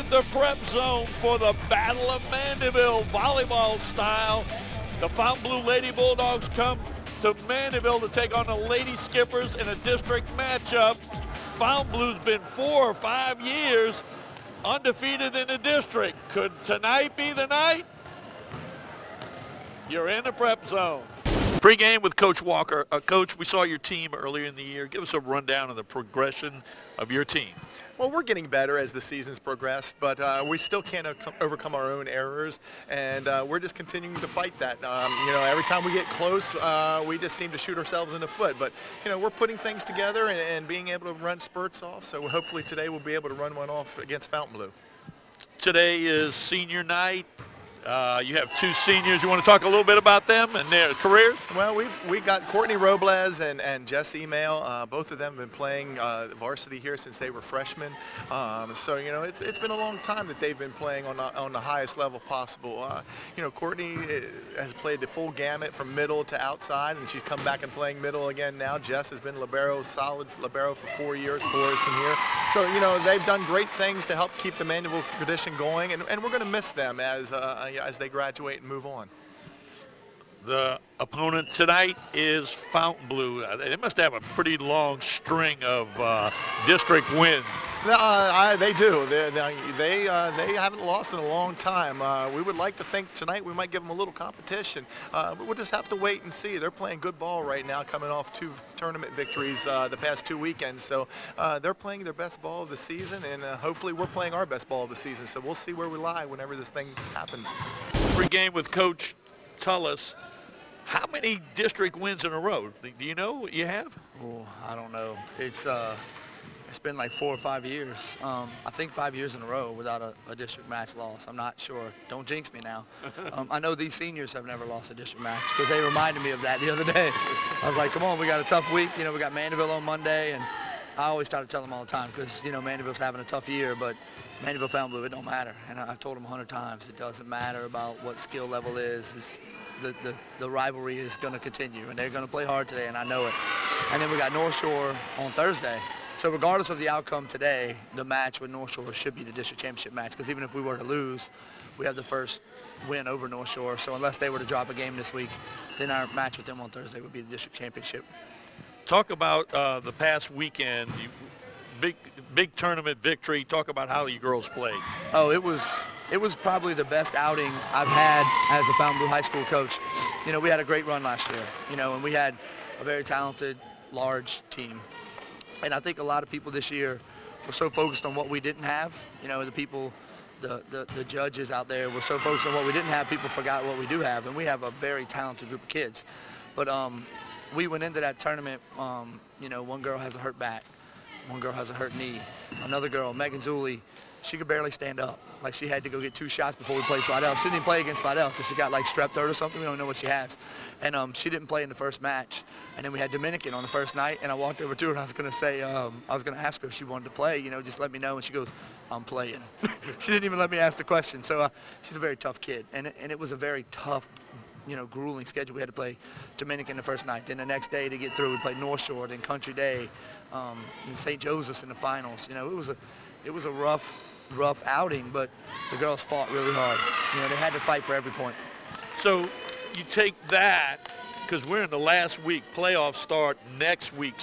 the prep zone for the Battle of Mandeville, volleyball style. The Fontainebleau Lady Bulldogs come to Mandeville to take on the Lady Skippers in a district matchup. Fontainebleau's been 4 or 5 years undefeated in the district. Could tonight be the night? You're in the prep zone. Pre-game with Coach Walker. Coach, we saw your team earlier in the year. Give us a rundown of the progression of your team. Well, we're getting better as the season's progressed, but we still can't overcome our own errors, and we're just continuing to fight that. You know, every time we get close, we just seem to shoot ourselves in the foot. But, you know, we're putting things together and being able to run spurts off, so hopefully today we'll be able to run one off against Fontainebleau. Today is senior night. You have 2 seniors. You want to talk a little bit about them and their careers? Well, we got Courtney Robles and Jess Email. Both of them have been playing varsity here since they were freshmen. So, you know, it's been a long time that they've been playing on the highest level possible. You know, Courtney has played the full gamut from middle to outside, and she's come back and playing middle again now. Jess has been libero, solid libero for 4 years for us in here. So, you know, they've done great things to help keep the Mandeville tradition going, and we're going to miss them as they graduate and move on. The opponent tonight is Fontainebleau. They must have a pretty long string of district wins. They do. They haven't lost in a long time. We would like to think tonight we might give them a little competition, but we'll just have to wait and see. They're playing good ball right now, coming off 2 tournament victories the past 2 weekends. So they're playing their best ball of the season, and hopefully we're playing our best ball of the season. So we'll see where we lie whenever this thing happens. Pre-game with Coach Tullis. How many district wins in a row? Do you know what you have? Oh, I don't know. It's been like 4 or 5 years. I think 5 years in a row without a district match loss. I'm not sure. Don't jinx me now. I know these seniors have never lost a district match because they reminded me of that the other day. I was like, come on, we got a tough week. You know, we got Mandeville on Monday, and I always try to tell them all the time because, you know, Mandeville's having a tough year, but Mandeville Fontainebleau, it don't matter. And I've told them 100 times, it doesn't matter about what skill level is. The rivalry is going to continue, and they're going to play hard today, and I know it. And then we got North Shore on Thursday. So regardless of the outcome today, the match with North Shore should be the district championship match, because even if we were to lose, we have the first win over North Shore. So unless they were to drop a game this week, then our match with them on Thursday would be the district championship. Talk about the past weekend. Big tournament victory. Talk about how you girls played. Oh, it was probably the best outing I've had as a Fontainebleau high school coach. You know, we had a great run last year, you know, and we had a very talented, large team. And I think a lot of people this year were so focused on what we didn't have. You know, the people, the judges out there were so focused on what we didn't have, people forgot what we do have. And we have a very talented group of kids. But we went into that tournament, you know, one girl has a hurt back. One girl has a hurt knee. Another girl, Megan Zuley, she could barely stand up. Like, she had to go get 2 shots before we played Slidell. She didn't even play against Slidell because she got like strep throat or something. We don't know what she has. And she didn't play in the first match. And then we had Dominican on the first night, and I walked over to her and I was going to say, I was going to ask her if she wanted to play, you know, just let me know. And she goes, I'm playing. She didn't even let me ask the question. So she's a very tough kid. And it was a very tough, you know, grueling schedule. We had to play Dominican the first night. Then the next day to get through, we played North Shore, then Country Day, and St. Joseph's in the finals. You know, it was a rough outing, but the girls fought really hard. You know, they had to fight for every point. So you take that, because we're in the last week. Playoffs start next week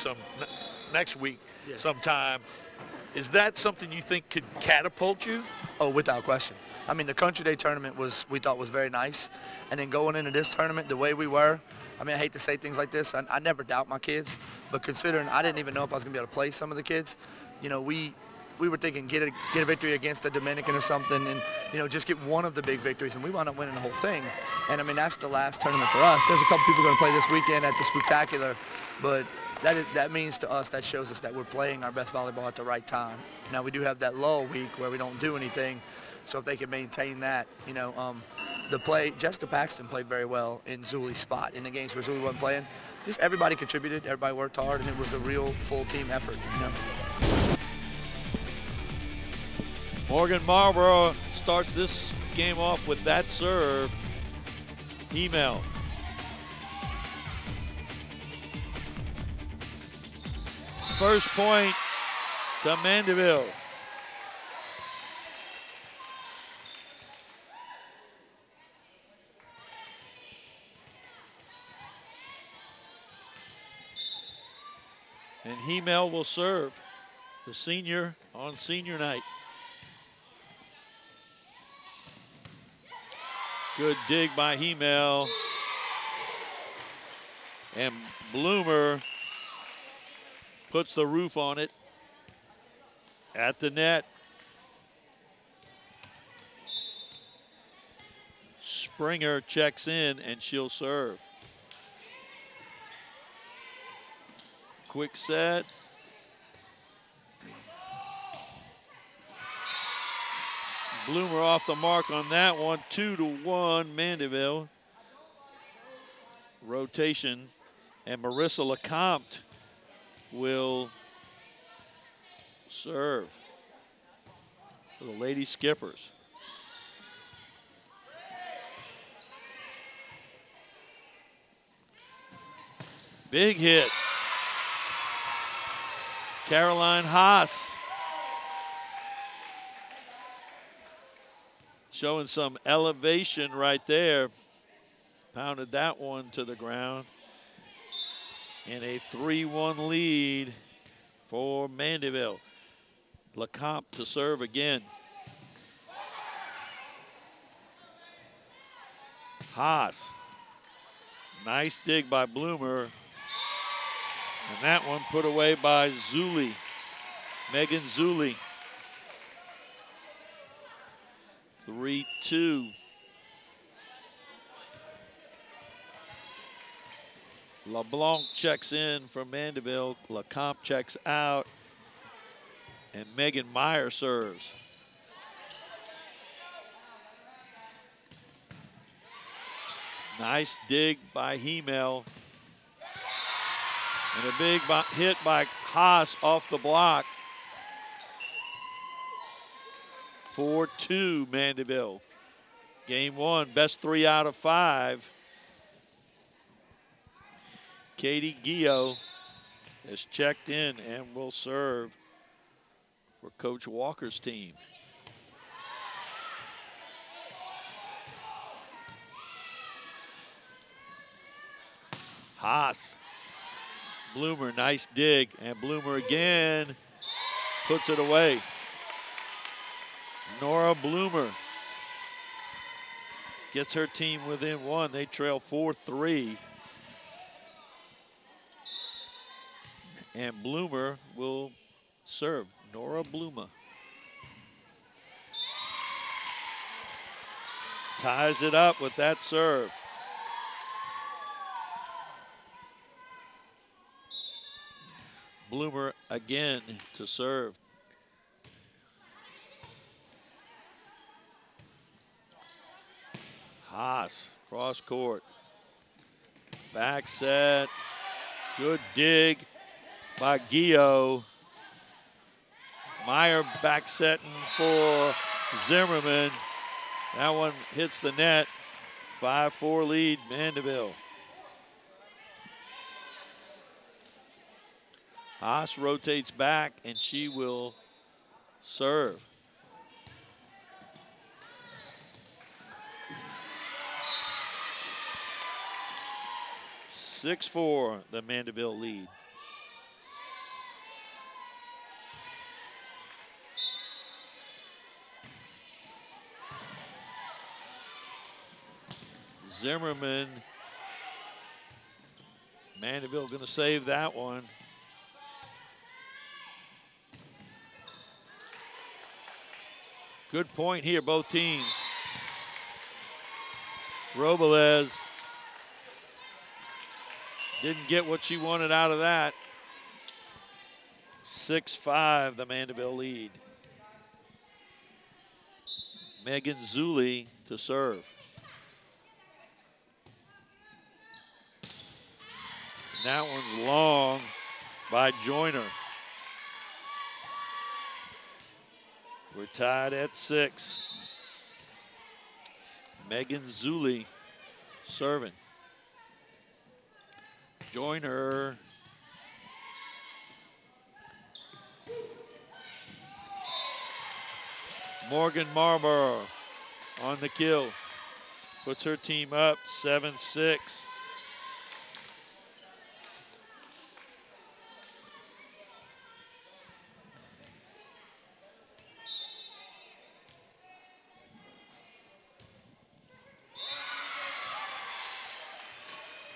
sometime. Is that something you think could catapult you? Oh, without question. I mean, the Country Day tournament we thought was very nice. And then going into this tournament the way we were, I mean, I hate to say things like this. I never doubt my kids, but considering I didn't even know if I was going to be able to play some of the kids, you know, we were thinking get a victory against a Dominican or something, and, you know, just get one of the big victories, and we wound up winning the whole thing. And, I mean, that's the last tournament for us. There's a couple people going to play this weekend at the Spectacular, but that means to us, that shows us that we're playing our best volleyball at the right time. Now, we do have that lull week where we don't do anything, so if they can maintain that, you know, Jessica Paxton played very well in Zuley's spot in the games where Zuley wasn't playing. Just everybody contributed, everybody worked hard, and it was a real full team effort, you know. Morgan Marlboro starts this game off with that serve. Email. First point to Mandeville. And Hemel will serve, the senior on senior night. Good dig by Hemel. And Bloomer puts the roof on it at the net. Springer checks in and she'll serve. Quick set. Bloomer off the mark on that one. 2-1 Mandeville. Rotation. And Marissa Lecomte will serve for the Lady Skippers. Big hit. Caroline Haas showing some elevation right there. Pounded that one to the ground. And a 3-1 lead for Mandeville. Lecomte to serve again. Haas. Nice dig by Bloomer. And that one put away by Zulli. Megan Zulli. 3-2. LeBlanc checks in from Mandeville. Lecomte checks out. And Megan Meyer serves. Nice dig by Hemel. And a big hit by Haas off the block. 4-2 Mandeville. Game one, best 3 out of 5. Katie Gio has checked in and will serve for Coach Walker's team. Haas. Bloomer, nice dig, and Bloomer again puts it away. Nora Bloomer gets her team within 1. They trail 4-3. And Bloomer will serve. Nora Bloomer. Ties it up with that serve. Bloomer again to serve. Haas, cross court. Back set. Good dig by Gio. Meyer back setting for Zimmerman. That one hits the net. 5-4 lead, Mandeville. Haas rotates back and she will serve. (6-4) the Mandeville lead. Zimmerman. Mandeville going to save that one. Good point here, both teams. Robles didn't get what she wanted out of that. 6-5, the Mandeville lead. Megan Zulli to serve. And that one's long by Joyner. We're tied at 6. Megan Zulli serving. Joyner. Morgan Marlborough on the kill. Puts her team up 7-6.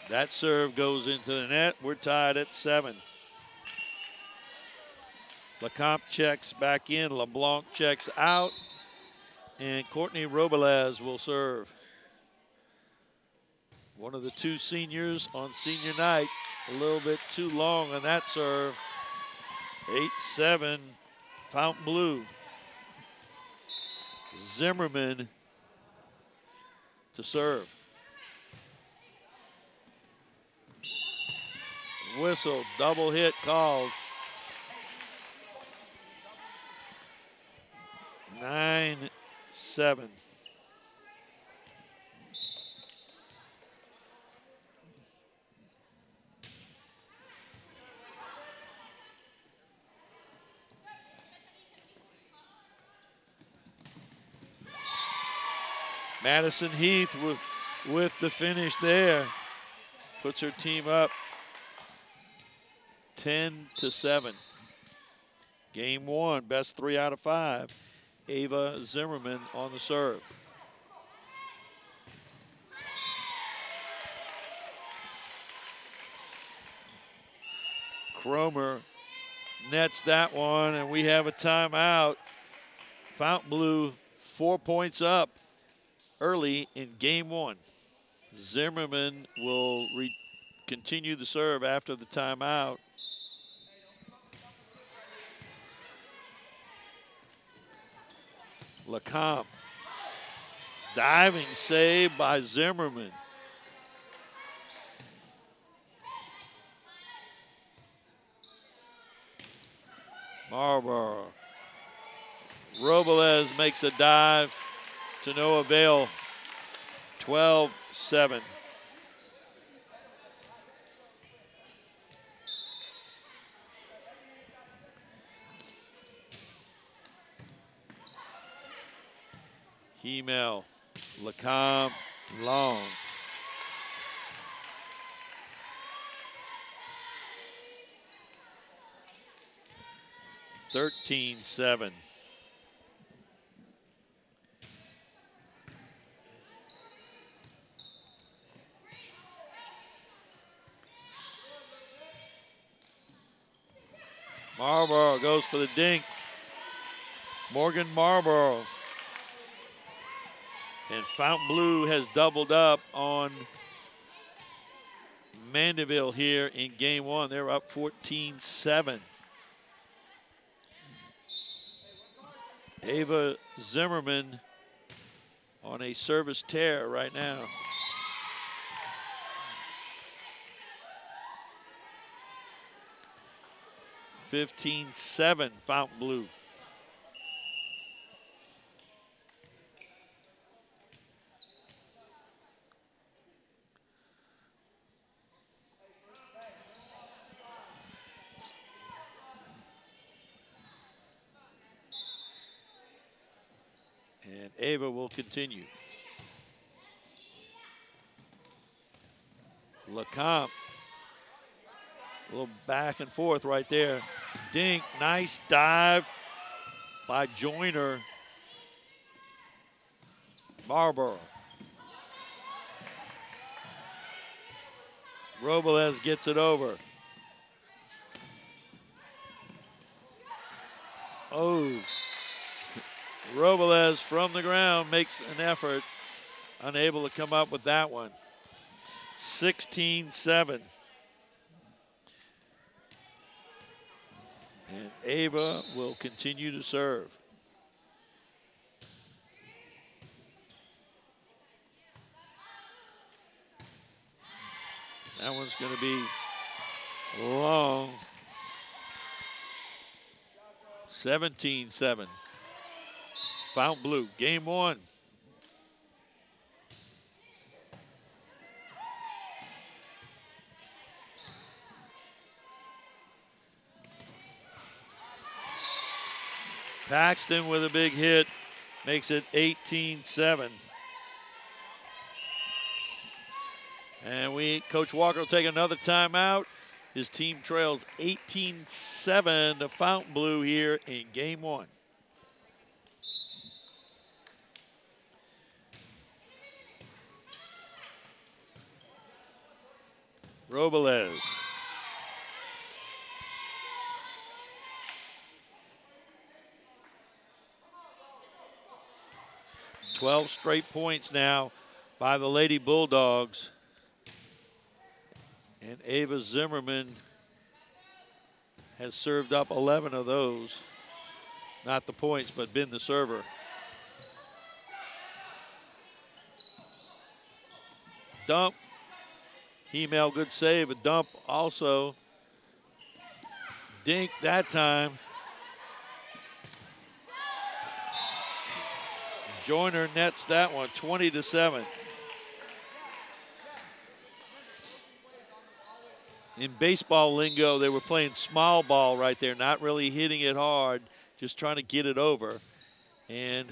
That serve goes into the net. We're tied at 7. Lecomte checks back in. LeBlanc checks out. And Courtney Robles will serve. One of the 2 seniors on senior night. A little bit too long on that serve. 8-7, Fontainebleau. Zimmerman to serve. Whistle, double hit called. 9-7. Madison Heath with the finish there. Puts her team up 10-7. Game 1, best 3 out of 5. Ava Zimmerman on the serve. Cromer nets that one, and we have a timeout. Fontainebleau 4 points up early in game 1. Zimmerman will continue the serve after the timeout. Lecomte. Diving save by Zimmerman. Marlborough. Robles makes a dive to no avail. 12-7. Hemel, Lecomte, Long. (13-7). Marlborough goes for the dink. Morgan Marlborough. And Fontainebleau has doubled up on Mandeville here in game 1. They're up 14-7. Ava Zimmerman on a service tear right now. (15-7) Fontainebleau. And Ava will continue. Lecomte. A little back and forth right there. Dink, nice dive by Joyner. Marlborough. Robles gets it over. Oh. Robles from the ground makes an effort. Unable to come up with that one. 16-7. And Ava will continue to serve. That one's going to be long. 17-7. Fontainebleau, game 1. Paxton with a big hit makes it 18-7. And Coach Walker will take another timeout. His team trails 18-7 to Fontainebleau here in game 1. Robles. "12 straight points now by the Lady Bulldogs. And Ava Zimmerman has served up 11 of those. Not the points, but been the server. Dump. Hemel, good save. A dump also. Dink that time. Joyner nets that one, 20-7. In baseball lingo, they were playing small ball right there, not really hitting it hard, just trying to get it over. And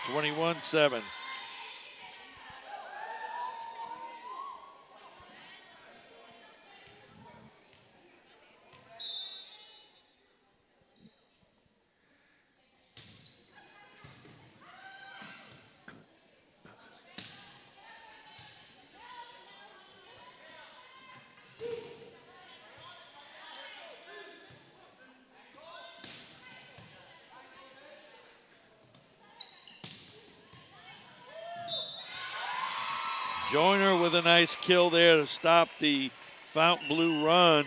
21-7. Joyner with a nice kill there to stop the Fontainebleau run.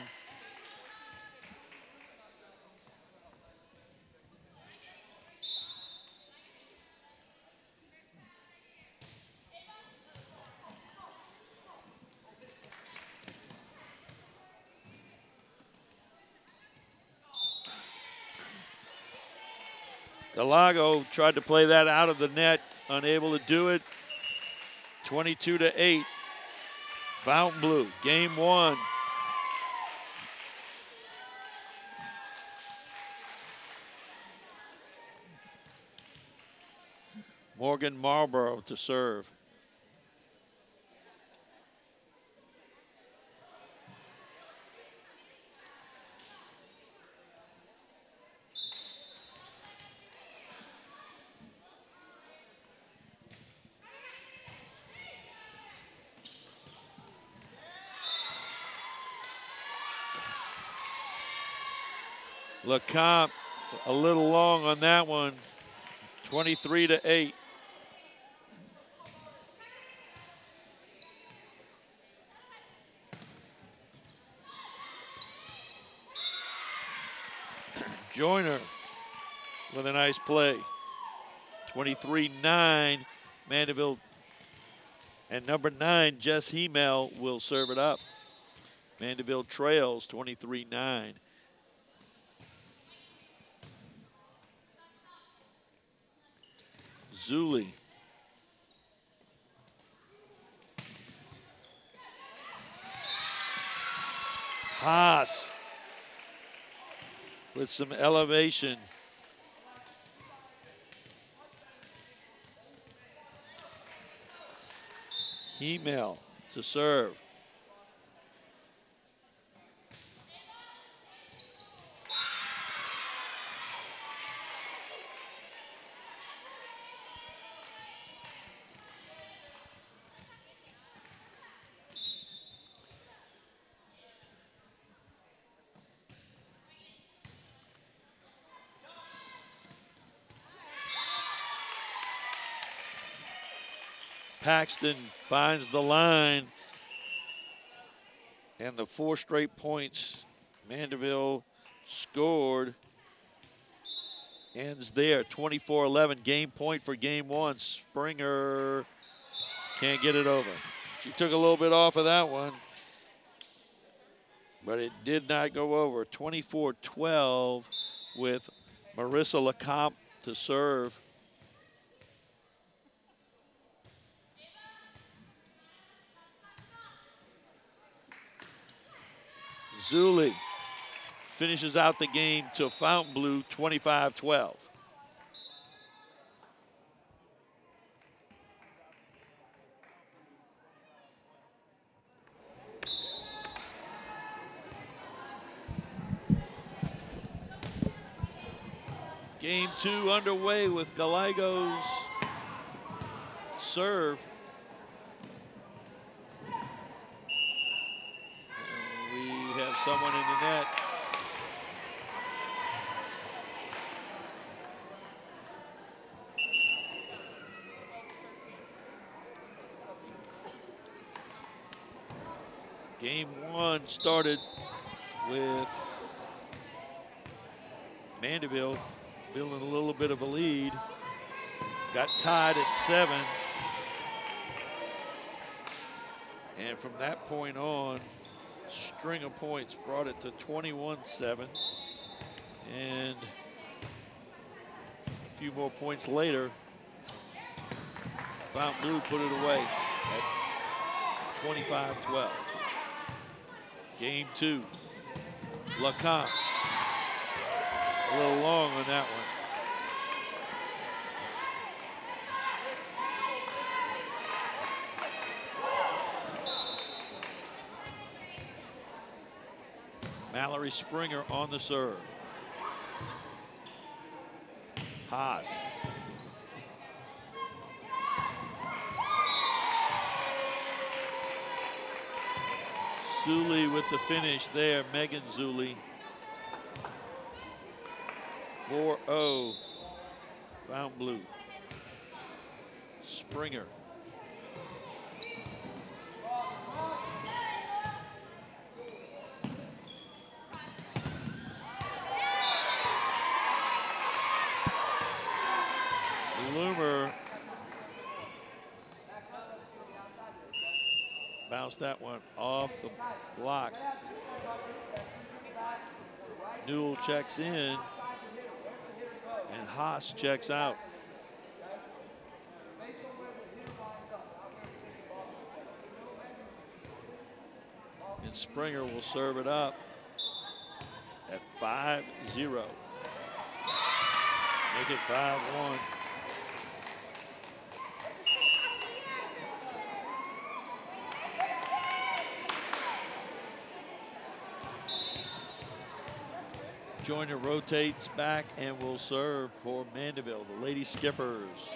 Galago tried to play that out of the net, unable to do it. 22-8. Fontainebleau, game one. Morgan Marlborough to serve. LeCompte a little long on that one, 23-8. Joyner with a nice play, 23-9. Mandeville and number 9, Jess Hemel, will serve it up. Mandeville trails 23-9. Zuli. Haas with some elevation. Hemel to serve. Paxton finds the line, and the 4 straight points Mandeville scored ends there. 24-11, game point for game one. Springer can't get it over. She took a little bit off of that one, but it did not go over. 24-12 with Marissa LeCompte to serve. Zuli finishes out the game to Fontainebleau, 25-12. Game 2 underway with Galago's serve. someone in the net. Game 1 started with Mandeville building a little bit of a lead. Got tied at 7. And from that point on, string of points brought it to 21-7. And a few more points later, Fontainebleau put it away at 25-12. Game 2, LeCompte. A little long on that one. Mallory Springer on the serve. Haas. Zulli with the finish there, Megan Zulli. 4-0, Fontainebleau. Springer. Loomer bounced that one off the block. Newell checks in, and Haas checks out. And Springer will serve it up at 5-0. Make it 5-1. Joyner rotates back and will serve for Mandeville, the Lady Skippers.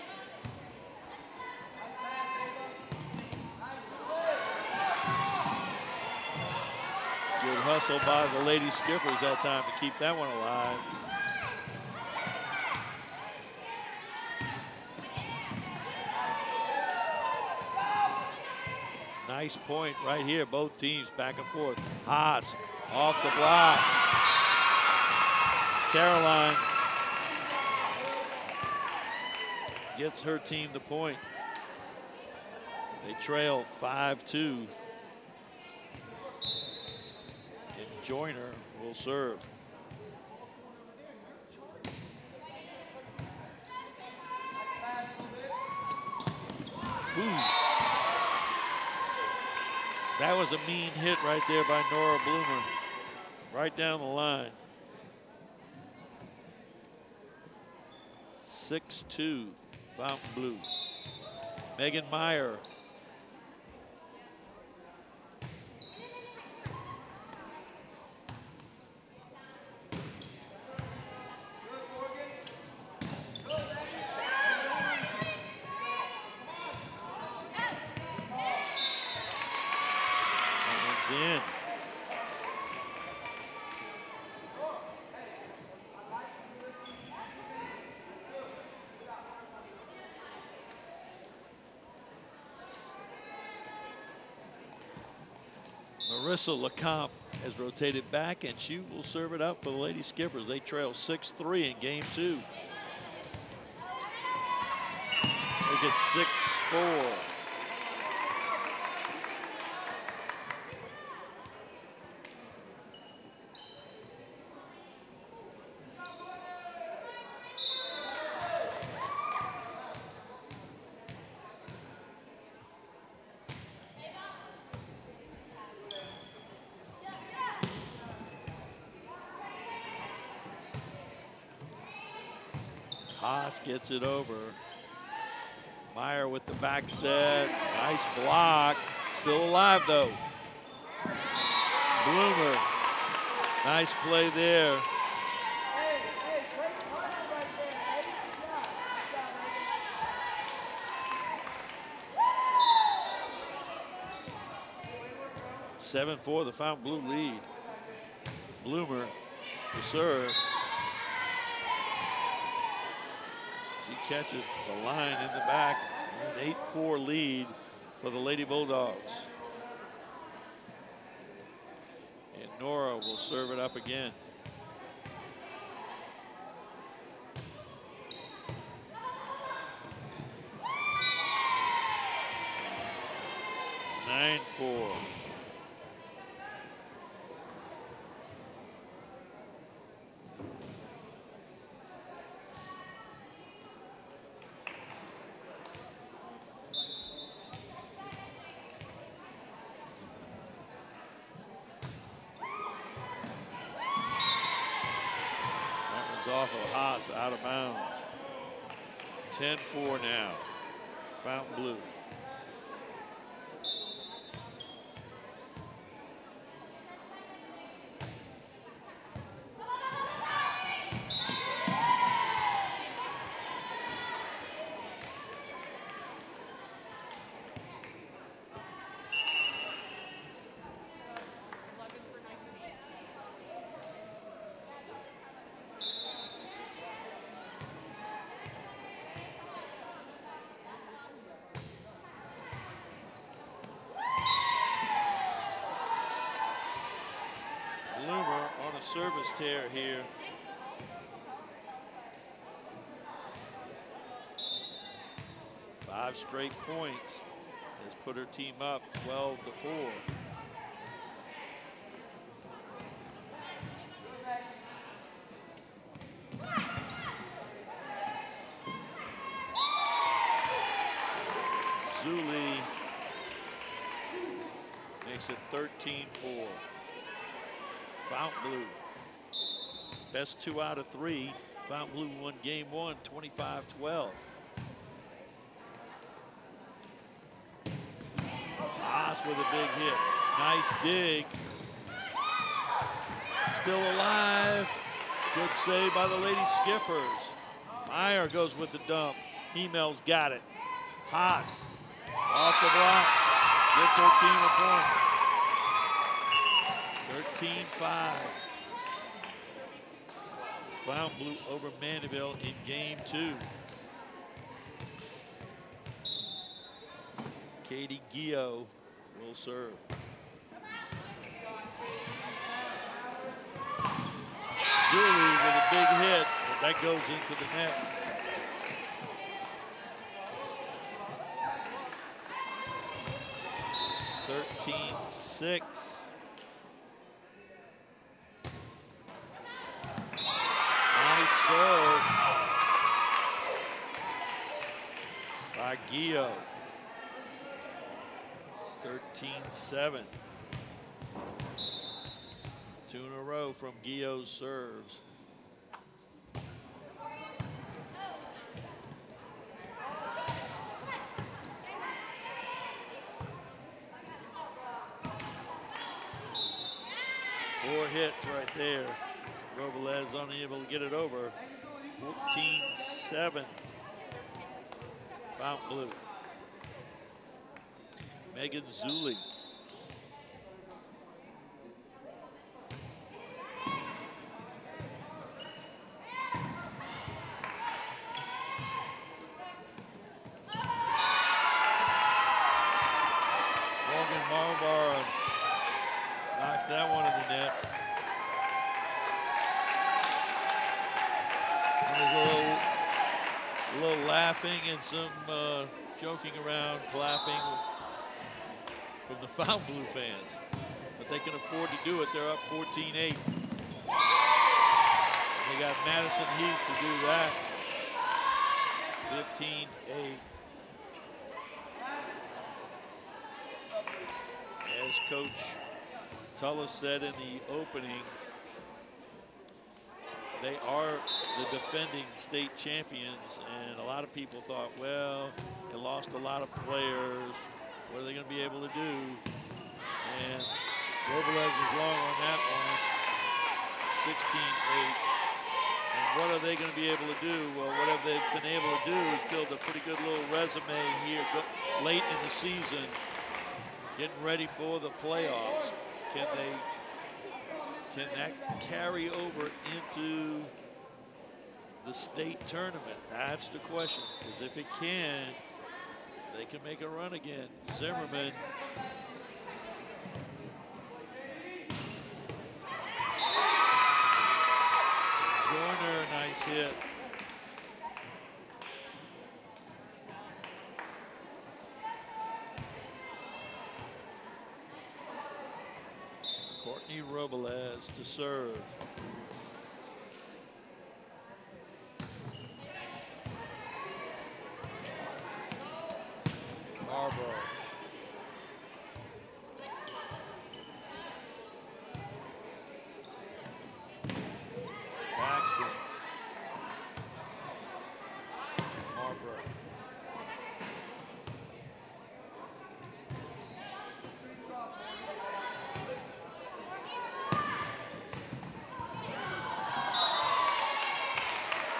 Good hustle by the Lady Skippers that time to keep that one alive. Nice point right here, both teams back and forth. Haas off the block. Caroline gets her team the point. They trail 5-2. And Joyner will serve. Ooh. That was a mean hit right there by Nora Bloomer. Right down the line. 6-2, Fontainebleau. Megan Meyer. That one's in. Marissa LeCompte has rotated back, and she will serve it up for the Lady Skippers. They trail 6-3 in game 2. They get 6-4. Haas gets it over. Meyer with the back set. Nice block. Still alive though. Bloomer. Nice play there. Seven-4, the Fontainebleau lead. Bloomer to serve. She catches the line in the back. An 8-4 lead for the Lady Bulldogs. And Nora will serve it up again. Nine, 4. Off of Haas, out of bounds. 10-4 now. Fountain Blue. Service tear here. Five straight points has put her team up 12-4. Zuli makes it 13-4. Fountain Blue, best 2 out of 3. Fountain Blue won game 1, 25-12. Haas with a big hit. Nice dig. Still alive. Good save by the Lady Skippers. Meyer goes with the dump. Emel's got it. Haas off the block. Gets her team a point. 13-5. Fountain Blue over Mandeville in game 2. Katie Gio will serve. Julie with a big hit, but that goes into the net. (13-6). Serve by Gio. 13-7. 2 in a row from Gio's serves. Four hits right there. Robles unable to get it over. 14-7. Fountain Blue. Megan Zuli. Morgan Marlbar knocks that one in the net. There's a little laughing and some joking around, clapping from the Fountain Blue fans. But they can afford to do it. They're up 14-8. They got Madison Heath to do that. 15-8. As Coach Tullis said in the opening, they are the defending state champions, and a lot of people thought, well, they lost a lot of players. What are they going to be able to do? And Robles is long on that one, 16-8. And what are they going to be able to do? Well, what have they been able to do is build a pretty good little resume here late in the season, getting ready for the playoffs. Can that carry over into the state tournament? That's the question. Because if it can, they can make a run again. Zimmerman. Joyner, nice hit. Courtney Robles to serve. Marlboro. Paxton. Marlboro.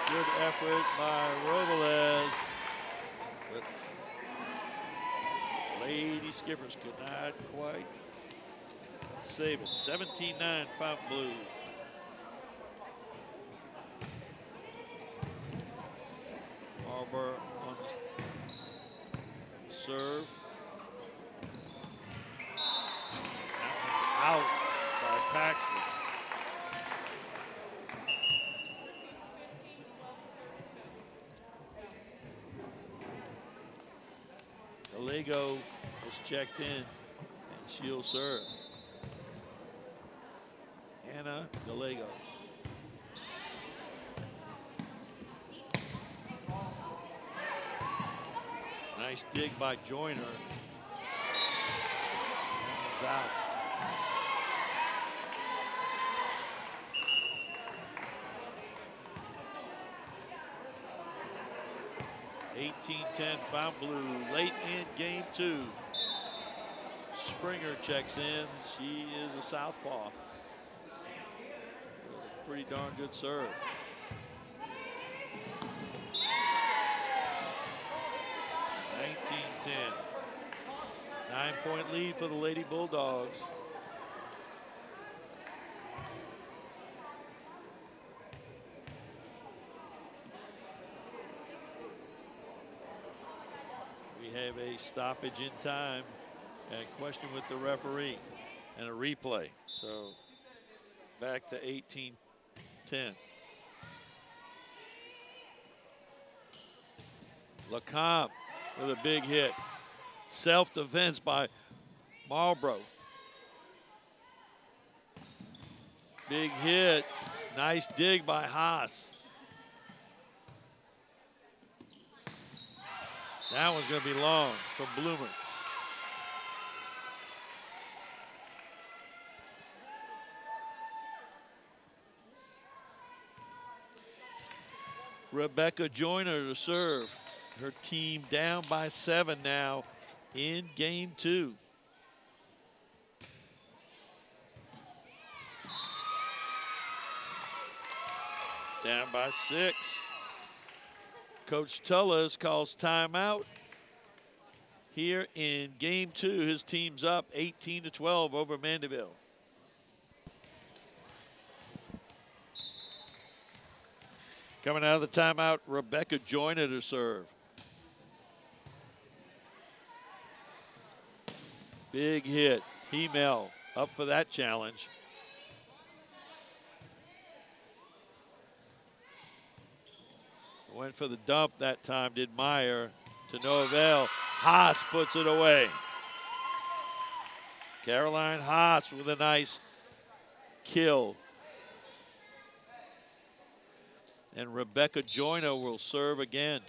Good effort by Robles. But Lady Skippers could not quite save it. 17-9 Fountain Blue. Marlboro on the serve. That one out by Paxton. Gallego is checked in, and she'll serve. Anna Gallego. Nice dig by Joyner. That one's out. (18-10) Fountain Blue late in game 2. Springer checks in. She is a southpaw. Pretty darn good serve. (19-10). 9-point lead for the Lady Bulldogs. We have a stoppage in time and a question with the referee and a replay. So back to 18-10. Lecomte with a big hit. Self-defense by Marlboro. Big hit. Nice dig by Haas. That one's going to be long from Bloomer. Rebecca Joyner to serve. Her team down by 7 now in game 2. Down by 6. Coach Tullis calls timeout here in game 2. His team's up 18-12 over Mandeville. Coming out of the timeout, Rebecca Joyner to serve. Big hit. Hemel up for that challenge. Went for the dump that time, did Meyer, to no avail. Haas puts it away. Caroline Haas with a nice kill. And Rebecca Joyner will serve again.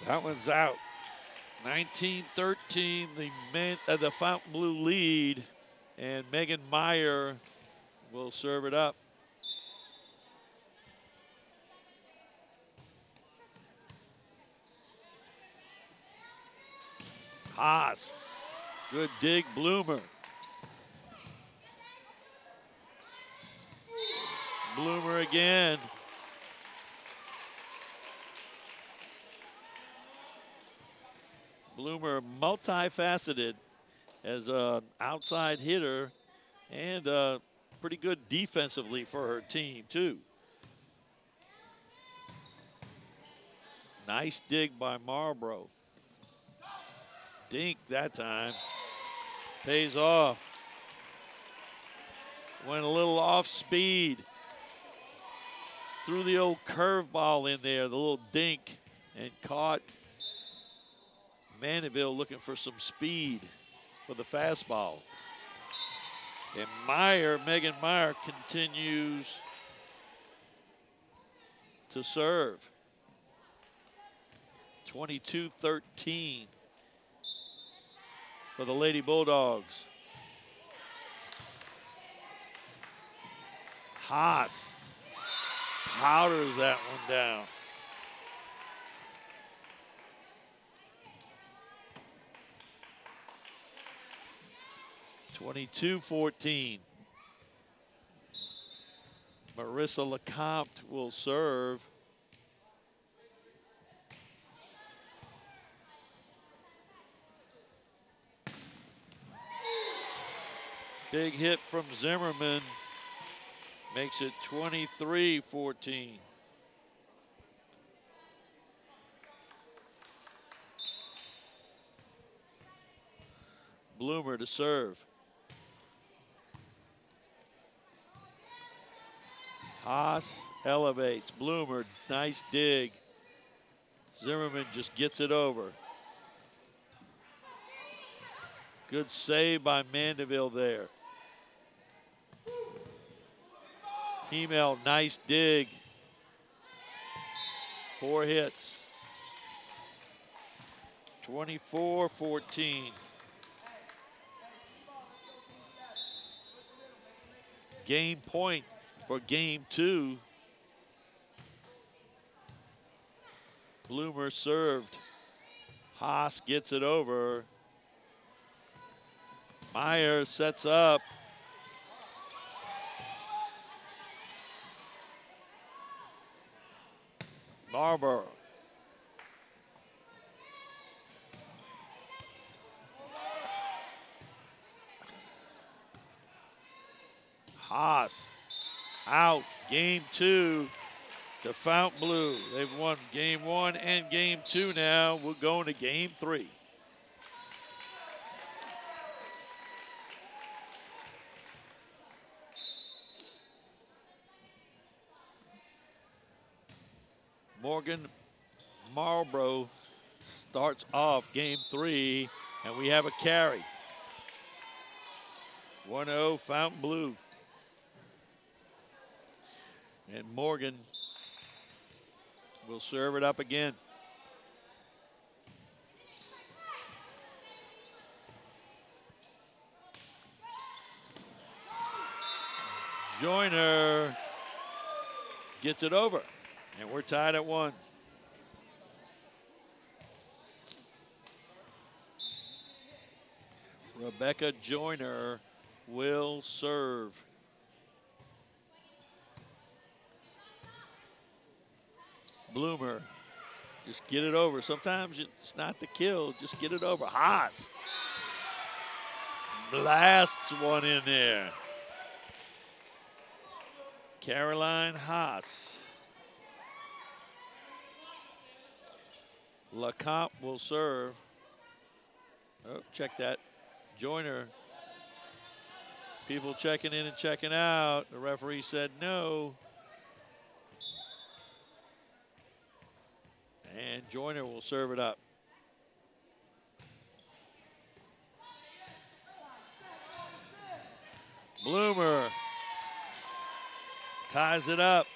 That one's out. 19-13, the Fountain Blue lead. And Megan Meyer will serve it up. Haas, good dig, Bloomer. Bloomer again. Bloomer multifaceted as an outside hitter and pretty good defensively for her team too. Nice dig by Marlborough. Dink that time. Pays off. Went a little off speed. Threw the old curveball in there, the little dink, and caught Mandeville looking for some speed for the fastball. And Megan Meyer continues to serve. 22-13 for the Lady Bulldogs. Haas powders that one down. (22-14). Marissa Lecomte will serve. Big hit from Zimmerman makes it 23-14. Bloomer to serve. Haas elevates. Bloomer, nice dig. Zimmerman just gets it over. Good save by Mandeville there. Hemel, nice dig. 4 hits. 24-14. Game point for game 2. Bloomer served. Haas gets it over. Meyer sets up. Marlborough. Haas out. Game 2 to Fontainebleau. They've won game 1 and game 2 now. We're going to game 3. Morgan Marlborough starts off game 3, and we have a carry. 1-0 Fontainebleau. And Morgan will serve it up again. Joyner gets it over, and we're tied at 1. Rebecca Joyner will serve. Bloomer, just get it over. Sometimes it's not the kill, just get it over. Haas blasts one in there. Caroline Haas. Lecomte will serve. Oh, check that. Joyner. People checking in and checking out. The referee said no. And Joyner will serve it up. Bloomer ties it up.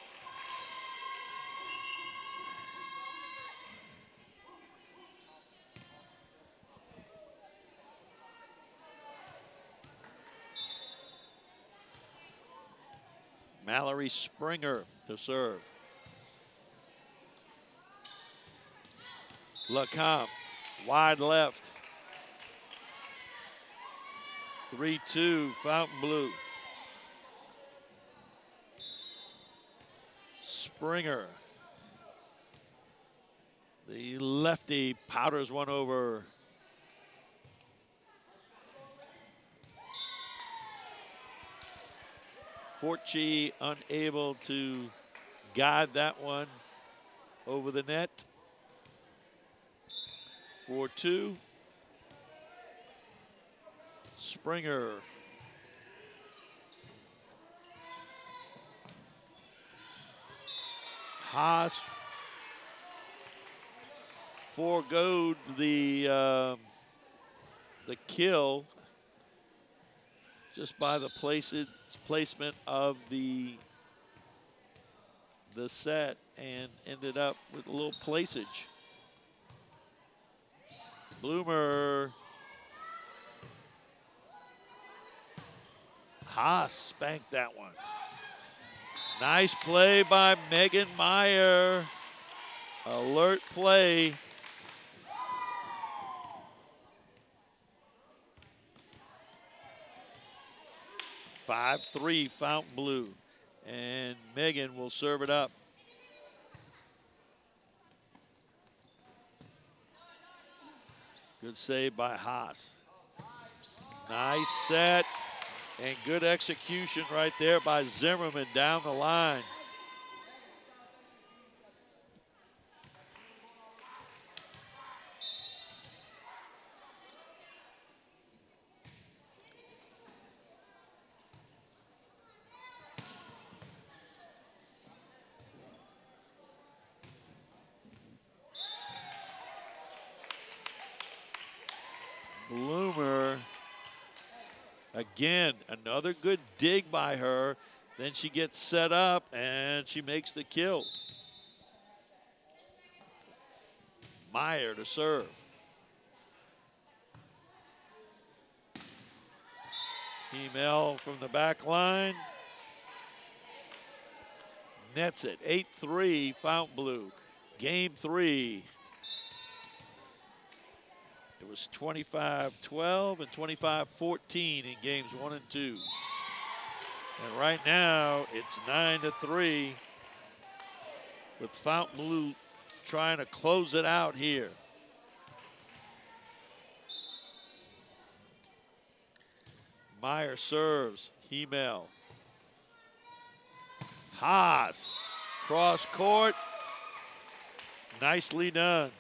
Mallory Springer to serve. Lecomte, wide left. 3-2 Fontainebleau. Springer. The lefty powders one over Forchi unable to guide that one over the net. 4-2. Springer. Haas foregoed the kill just by the placement of the set, and ended up with a little placage. Bloomer. Haas spanked that one. Nice play by Megan Meyer. Alert play. Five, 3 Fontainebleau. And Megan will serve it up. Good save by Haas. Nice set. And good execution right there by Zimmerman down the line. Bloomer. Again, another good dig by her. Then she gets set up and she makes the kill. Meyer to serve. Female from the back line. Nets it. 8-3 Fontainebleau. Game 3. It was 25-12 and 25-14 in games 1 and 2. And right now it's 9-3 with Fontainebleau trying to close it out here. Meyer serves. Hemel. Haas. Cross court. Nicely done.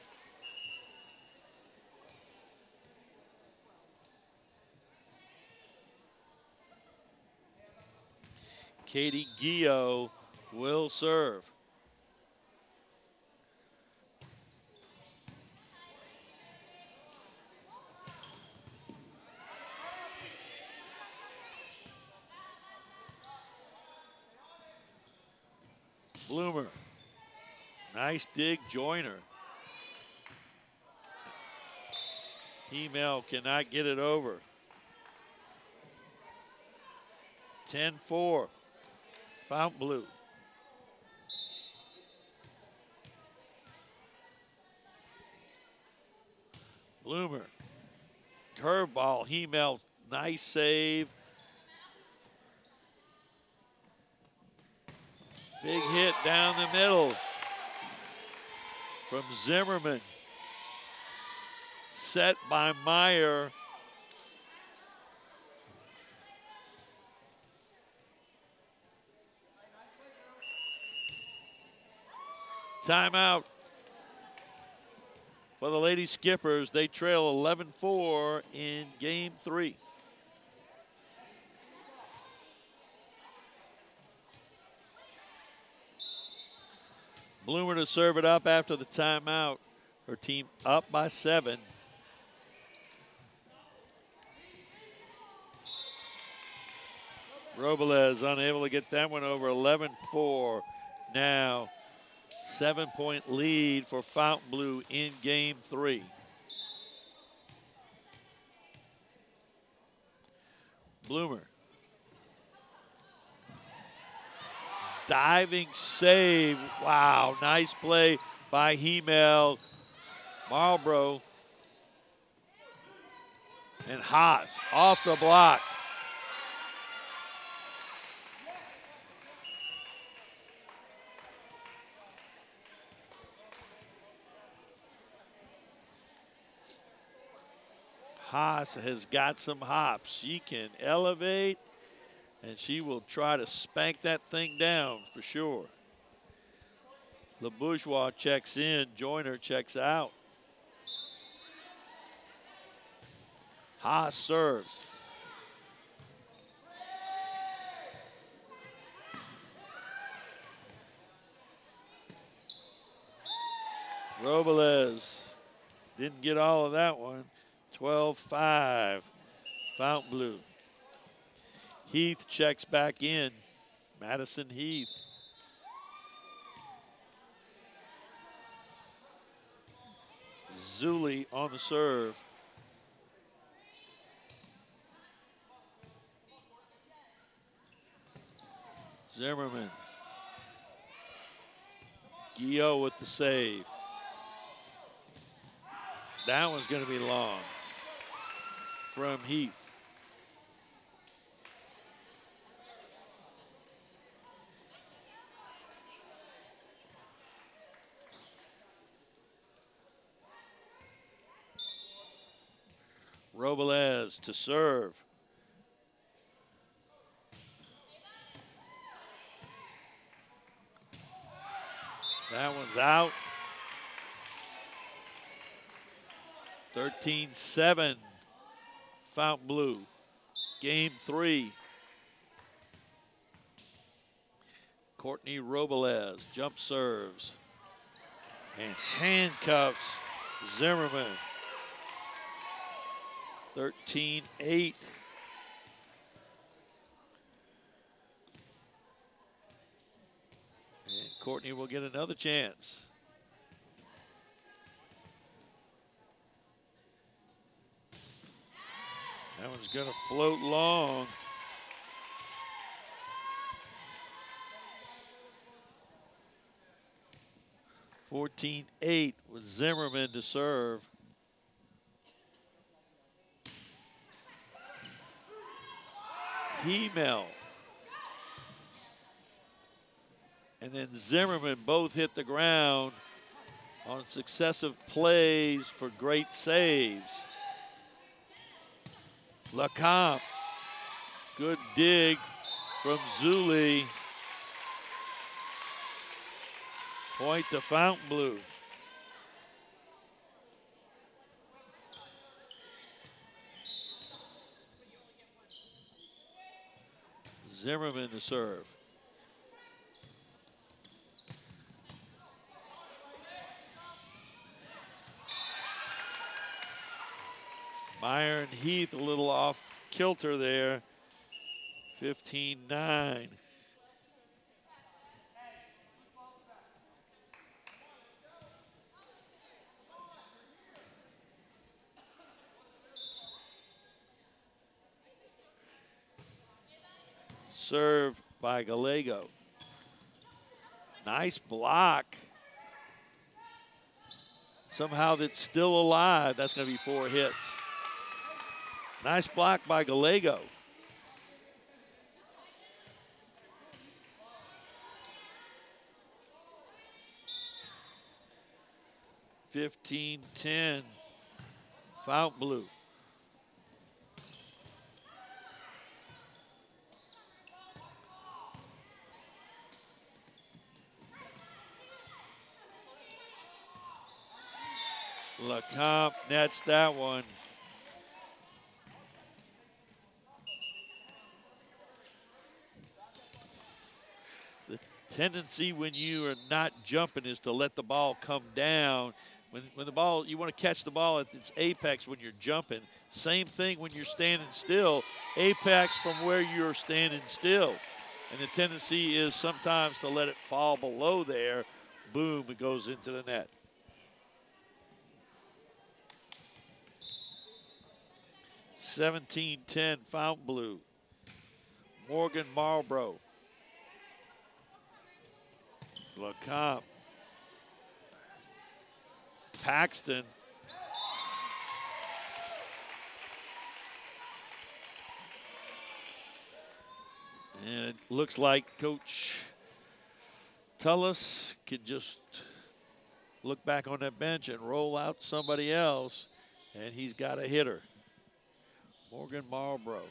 Katie Gio will serve. Bloomer. Nice dig, Joyner. Hemel cannot get it over. 10-4. Fontainebleau. Bloomer. Curveball. Hemel. Nice save. Big hit down the middle from Zimmerman. Set by Meyer. Timeout for the Lady Skippers. They trail 11-4 in game 3. Bloomer to serve it up after the timeout. Her team up by 7. Robles unable to get that one over. 11-4 now. 7-point lead for Fontainebleau in game 3. Bloomer. Diving save. Wow, nice play by Hemel. Marlborough. And Haas off the block. Haas has got some hops. She can elevate And she will try to spank that thing down for sure. LeBourgeois checks in, Joyner checks out. Haas serves. Robles didn't get all of that one. 12-5, Fontainebleau. Heath checks back in. Madison Heath. Zuli on the serve. Zimmerman. Guillot with the save. That one's going to be long from Heath. Robles to serve. That one's out. 13-7, Fontainebleau. Game 3. Courtney Robles jump serves and handcuffs Zimmerman. 13-8. And Courtney will get another chance. That one's going to float long. (14-8) with Zimmerman to serve. Hemel and then Zimmerman both hit the ground on successive plays for great saves. Lecomte, good dig from Zuli. Point to Fontainebleau. Zimmerman to serve. Meyer and Heath a little off kilter there. 15-9. Serve by Gallego. Nice block. Somehow that's still alive. That's going to be 4 hits. Nice block by Gallego. (15-10), Fontainebleau. Lecomte nets that one. The tendency when you are not jumping is to let the ball come down. When the ball, you want to catch the ball at its apex when you're jumping. Same thing when you're standing still. Apex from where you're standing still. And the tendency is sometimes to let it fall below there. Boom, it goes into the net. (17-10) Fontainebleau. Morgan Marlborough. Lecomte. Paxton. And it looks like Coach Tullis could just look back on that bench and roll out somebody else, and he's got a hitter. Morgan Marlborough.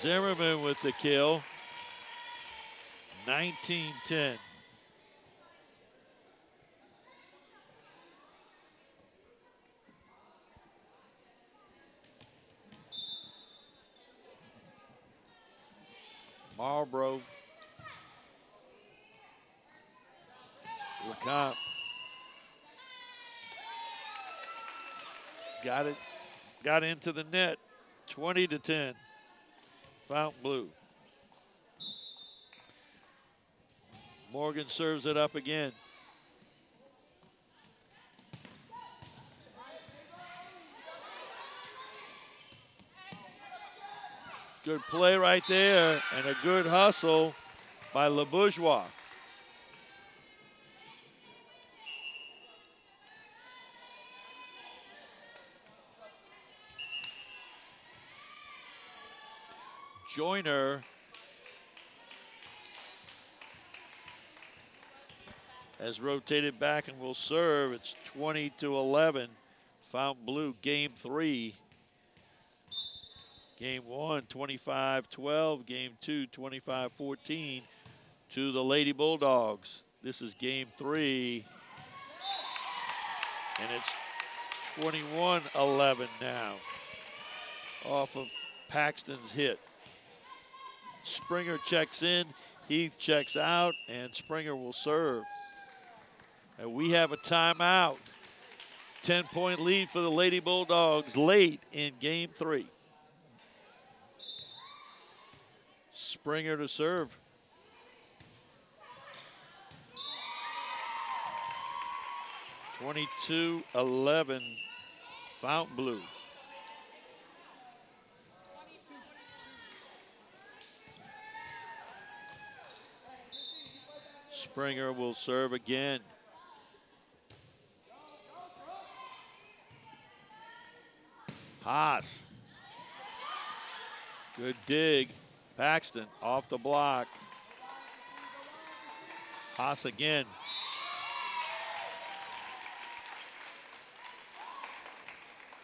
Zimmerman with the kill. 19-10. Marlboro. LeCompte. Got it. Got into the net. 20-10. Fontainebleau. Morgan serves it up again. Good play right there, and a good hustle by LeBourgeois. Joyner has rotated back and will serve. It's 20-11. Fontainebleau, game 3. Game 1, 25-12. Game 2, 25-14 to the Lady Bulldogs. This is game 3. And it's 21-11 now off of Paxton's hit. Springer checks in, Heath checks out, and Springer will serve. And we have a timeout. 10-point lead for the Lady Bulldogs late in game 3. Springer to serve. (22-11) Fontainebleau. Springer will serve again. Haas. Good dig. Paxton off the block. Haas again.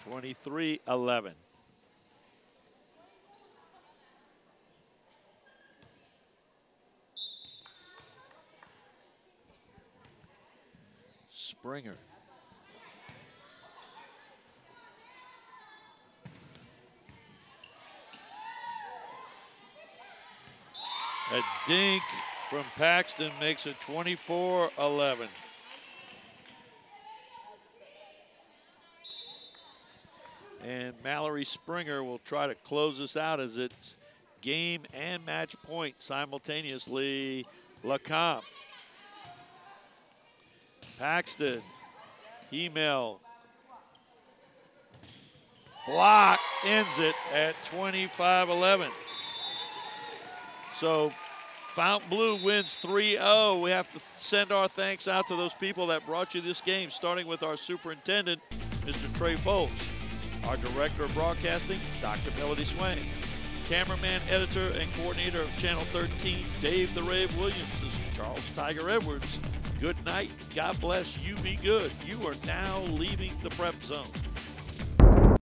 (23-11). Springer. A dink from Paxton makes it 24-11. And Mallory Springer will try to close this out as it's game and match point simultaneously. LeCompte. Paxton. Hemel. Block ends it at 25-11. So Fontainebleau wins 3-0. We have to send our thanks out to those people that brought you this game, starting with our superintendent, Mr. Trey Foltz, our director of broadcasting, Dr. Melody Swain, cameraman, editor, and coordinator of Channel 13, Dave the Rave Williams. This is Charles Tiger Edwards. Good night. God bless you. Be good. You are now leaving the prep zone.